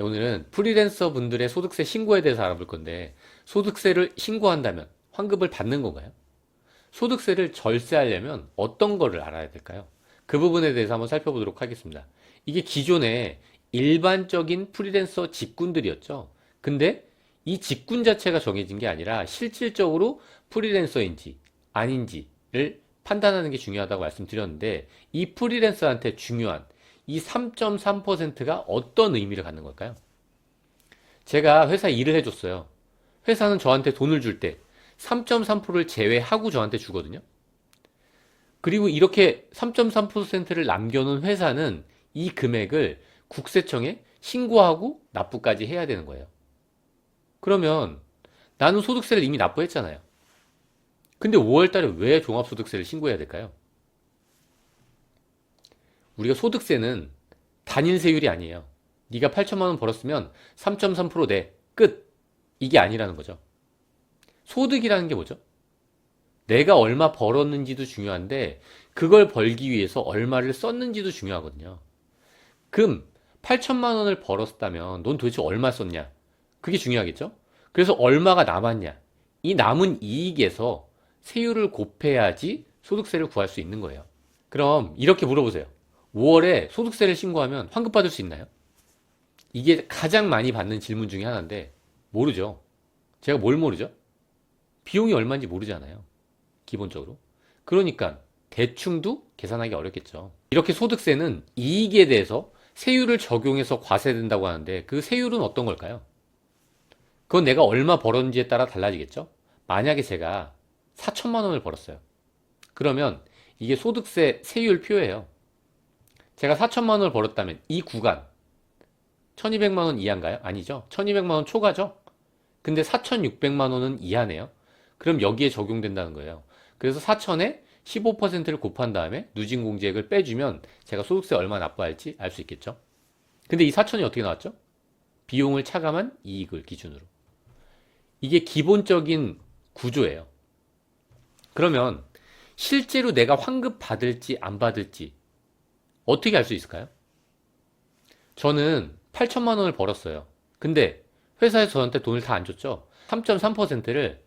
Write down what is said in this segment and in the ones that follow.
네, 오늘은 프리랜서 분들의 소득세 신고에 대해서 알아볼 건데, 소득세를 신고한다면 환급을 받는 건가요? 소득세를 절세하려면 어떤 거를 알아야 될까요? 그 부분에 대해서 한번 살펴보도록 하겠습니다. 이게 기존에 일반적인 프리랜서 직군들이었죠. 근데 이 직군 자체가 정해진 게 아니라 실질적으로 프리랜서인지 아닌지를 판단하는 게 중요하다고 말씀드렸는데, 이 프리랜서한테 중요한 이 3.3%가 어떤 의미를 갖는 걸까요? 제가 회사 일을 해줬어요. 회사는 저한테 돈을 줄 때 3.3%를 제외하고 저한테 주거든요. 그리고 이렇게 3.3%를 남겨놓은 회사는 이 금액을 국세청에 신고하고 납부까지 해야 되는 거예요. 그러면 나는 소득세를 이미 납부했잖아요. 근데 5월 달에 왜 종합소득세를 신고해야 될까요? 우리가 소득세는 단일 세율이 아니에요. 네가 8천만 원 벌었으면 3.3% 내. 끝. 이게 아니라는 거죠. 소득이라는 게 뭐죠? 내가 얼마 벌었는지도 중요한데 그걸 벌기 위해서 얼마를 썼는지도 중요하거든요. 금 8천만 원을 벌었다면 넌 도대체 얼마 썼냐? 그게 중요하겠죠? 그래서 얼마가 남았냐? 이 남은 이익에서 세율을 곱해야지 소득세를 구할 수 있는 거예요. 그럼 이렇게 물어보세요. 5월에 소득세를 신고하면 환급받을 수 있나요? 이게 가장 많이 받는 질문 중에 하나인데 모르죠. 제가 뭘 모르죠? 비용이 얼마인지 모르잖아요. 기본적으로. 그러니까 대충도 계산하기 어렵겠죠. 이렇게 소득세는 이익에 대해서 세율을 적용해서 과세된다고 하는데 그 세율은 어떤 걸까요? 그건 내가 얼마 벌었는지에 따라 달라지겠죠? 만약에 제가 4천만 원을 벌었어요. 그러면 이게 소득세 세율표예요. 제가 4천만 원을 벌었다면 이 구간 1200만 원 이하인가요? 아니죠. 1200만 원 초과죠. 근데 4600만 원은 이하네요. 그럼 여기에 적용된다는 거예요. 그래서 4천에 15%를 곱한 다음에 누진공제액을 빼주면 제가 소득세 얼마 납부할지 알 수 있겠죠. 근데 이 4천이 어떻게 나왔죠? 비용을 차감한 이익을 기준으로. 이게 기본적인 구조예요. 그러면 실제로 내가 환급 받을지 안 받을지 어떻게 알 수 있을까요? 저는 8천만 원을 벌었어요. 근데 회사에서 저한테 돈을 다 안 줬죠. 3.3%를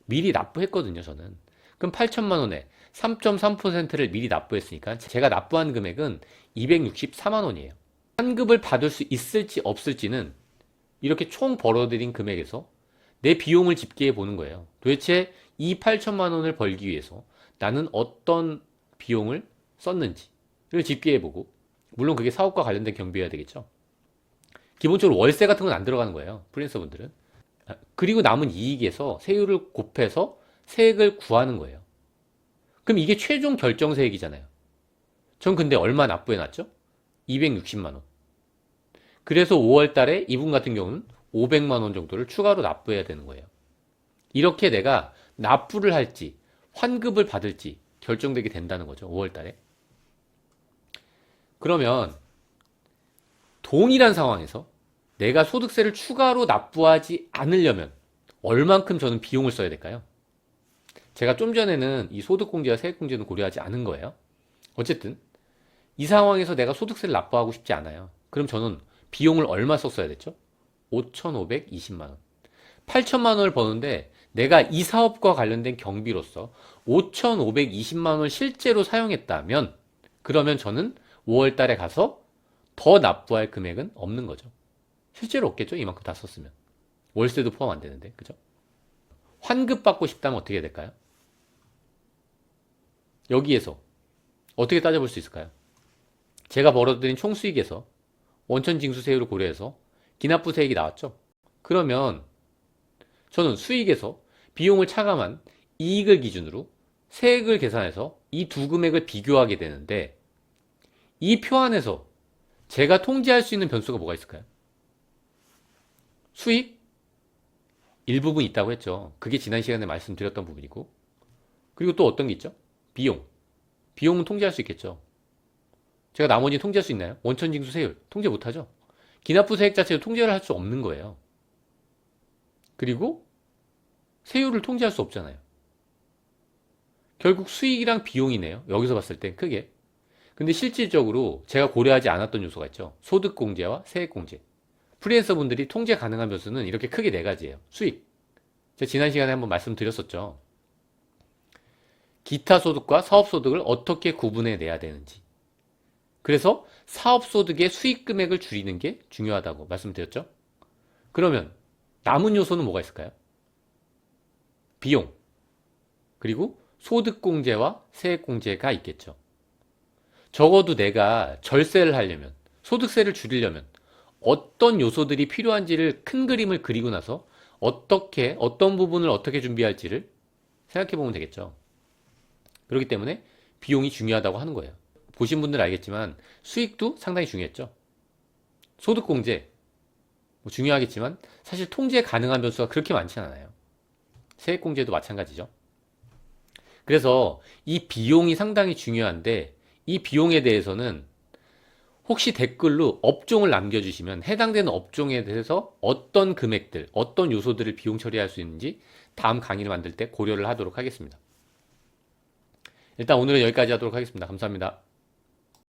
미리 납부했거든요, 저는. 그럼 8천만 원에 3.3%를 미리 납부했으니까 제가 납부한 금액은 264만 원이에요. 환급을 받을 수 있을지 없을지는 이렇게 총 벌어들인 금액에서 내 비용을 집계해 보는 거예요. 도대체 이 8천만 원을 벌기 위해서 나는 어떤 비용을 썼는지를 집계해 보고, 물론 그게 사업과 관련된 경비여야 되겠죠. 기본적으로 월세 같은 건 안 들어가는 거예요. 프리랜서 분들은. 그리고 남은 이익에서 세율을 곱해서 세액을 구하는 거예요. 그럼 이게 최종 결정세액이잖아요. 전 근데 얼마 납부해 놨죠? 260만 원. 그래서 5월 달에 이분 같은 경우는 500만 원 정도를 추가로 납부해야 되는 거예요. 이렇게 내가 납부를 할지 환급을 받을지 결정되게 된다는 거죠. 5월 달에. 그러면 동일한 상황에서 내가 소득세를 추가로 납부하지 않으려면 얼만큼 저는 비용을 써야 될까요? 제가 좀 전에는 이 소득공제와 세액공제는 고려하지 않은 거예요. 어쨌든 이 상황에서 내가 소득세를 납부하고 싶지 않아요. 그럼 저는 비용을 얼마 썼어야 됐죠? 5,520만 원. 8천만 원을 버는데 내가 이 사업과 관련된 경비로서 5,520만 원을 실제로 사용했다면 그러면 저는 5월 달에 가서 더 납부할 금액은 없는 거죠. 실제로 없겠죠? 이만큼 다 썼으면. 월세도 포함 안 되는데. 그죠? 환급 받고 싶다면 어떻게 해야 될까요? 여기에서 어떻게 따져볼 수 있을까요? 제가 벌어들인 총수익에서 원천징수세율을 고려해서 기납부세액이 나왔죠. 그러면 저는 수익에서 비용을 차감한 이익을 기준으로 세액을 계산해서 이 두 금액을 비교하게 되는데, 이 표 안에서 제가 통제할 수 있는 변수가 뭐가 있을까요? 수익? 일부분 있다고 했죠. 그게 지난 시간에 말씀드렸던 부분이고, 그리고 또 어떤 게 있죠? 비용. 비용은 통제할 수 있겠죠. 제가 나머지 통제할 수 있나요? 원천징수세율 통제 못하죠. 기납부세액 자체를 통제를 할 수 없는 거예요. 그리고 세율을 통제할 수 없잖아요. 결국 수익이랑 비용이네요. 여기서 봤을 땐 크게. 근데 실질적으로 제가 고려하지 않았던 요소가 있죠. 소득공제와 세액공제. 프리랜서 분들이 통제 가능한 변수는 이렇게 크게 네 가지예요. 수익. 제가 지난 시간에 한번 말씀드렸었죠. 기타 소득과 사업 소득을 어떻게 구분해 내야 되는지. 그래서 사업 소득의 수익 금액을 줄이는 게 중요하다고 말씀드렸죠. 그러면 남은 요소는 뭐가 있을까요? 비용, 그리고 소득공제와 세액공제가 있겠죠. 적어도 내가 절세를 하려면, 소득세를 줄이려면 어떤 요소들이 필요한지를 큰 그림을 그리고 나서 어떤 부분을 어떻게 준비할지를 생각해 보면 되겠죠. 그렇기 때문에 비용이 중요하다고 하는 거예요. 보신 분들은 알겠지만 수익도 상당히 중요했죠. 소득공제 뭐 중요하겠지만 사실 통제 가능한 변수가 그렇게 많지는 않아요. 세액공제도 마찬가지죠. 그래서 이 비용이 상당히 중요한데 이 비용에 대해서는 혹시 댓글로 업종을 남겨주시면 해당되는 업종에 대해서 어떤 금액들, 어떤 요소들을 비용 처리할 수 있는지 다음 강의를 만들 때 고려를 하도록 하겠습니다. 일단 오늘은 여기까지 하도록 하겠습니다. 감사합니다.